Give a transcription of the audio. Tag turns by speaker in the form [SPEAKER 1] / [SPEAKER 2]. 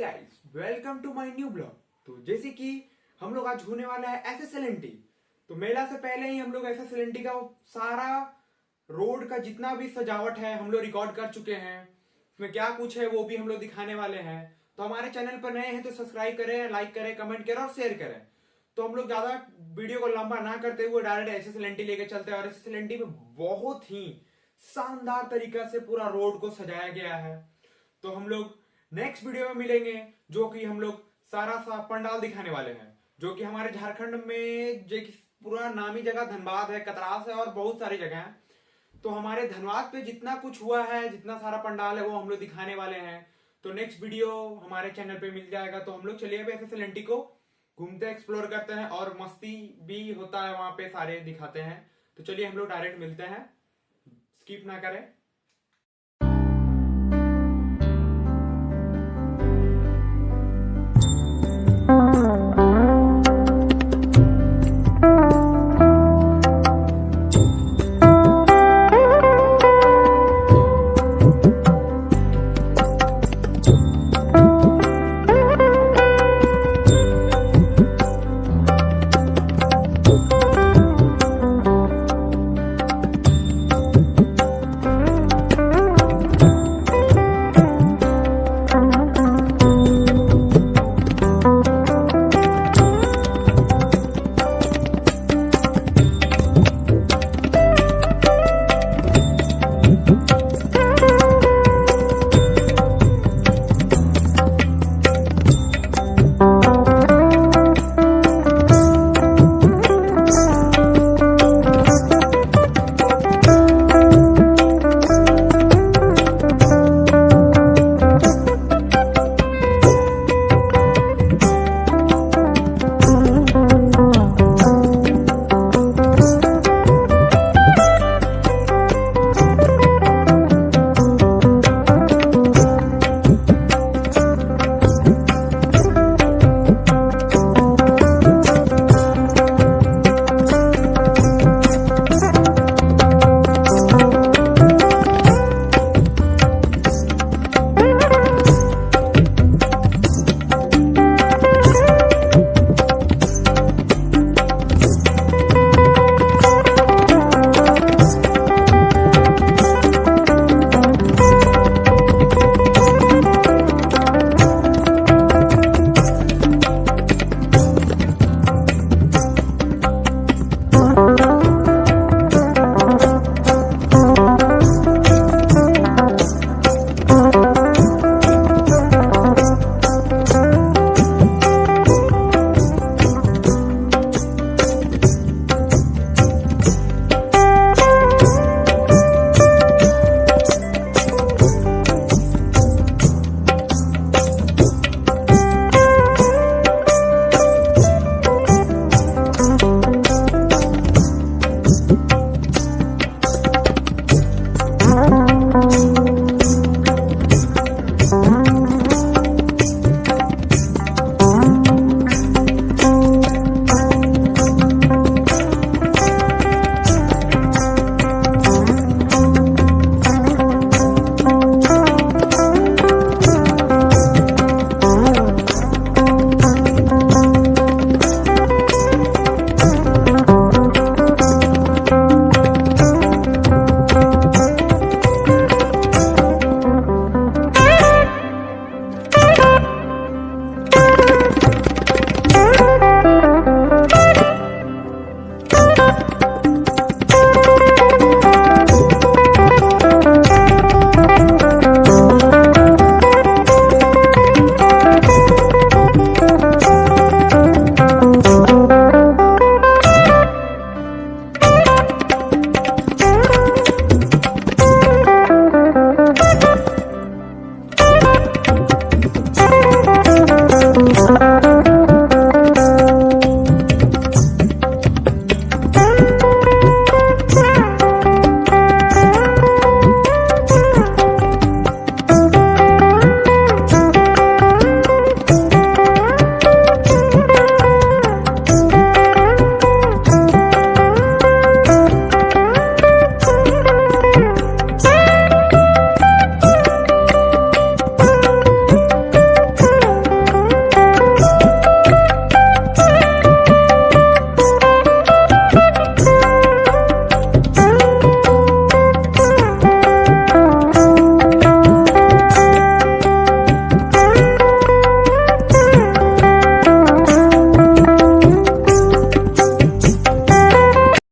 [SPEAKER 1] Guys, welcome to my new blog. तो जैसे कि हम लोग आज होने वाला है एसएसएलएनटी। तो मेला से पहले ही हम लोग एसएसएलएनटी का सारा रोड का जितना भी सजावट है हम लोग रिकॉर्ड कर चुके हैं। उसमें क्या कुछ है वो भी हम लोग दिखाने वाले हैं। तो हमारे चैनल पर नए हैं तो सब्सक्राइब करें, लाइक करें, कमेंट करें और शेयर करें। तो हम लोग ज्यादा वीडियो को लंबा ना करते हुए डायरेक्ट एसएसएलएनटी लेके चलते हैं। और एसएसएलएनटी में बहुत ही शानदार तरीका से पूरा रोड को सजाया गया है। तो हम लोग नेक्स्ट वीडियो में मिलेंगे, जो कि हम लोग सारा सा पंडाल दिखाने वाले हैं, जो कि हमारे झारखंड में जो कि पूरा नामी जगह धनबाद है, कतरास है और बहुत सारी जगह है। तो हमारे धनबाद पे जितना कुछ हुआ है, जितना सारा पंडाल है वो हम लोग दिखाने वाले हैं। तो नेक्स्ट वीडियो हमारे चैनल पे मिल जाएगा। तो हम लोग चलिए अभी एसएसएलएनटी को घूमते एक्सप्लोर करते हैं और मस्ती भी होता है वहां पे, सारे दिखाते हैं। तो चलिए हम लोग डायरेक्ट मिलते हैं, स्किप ना करें।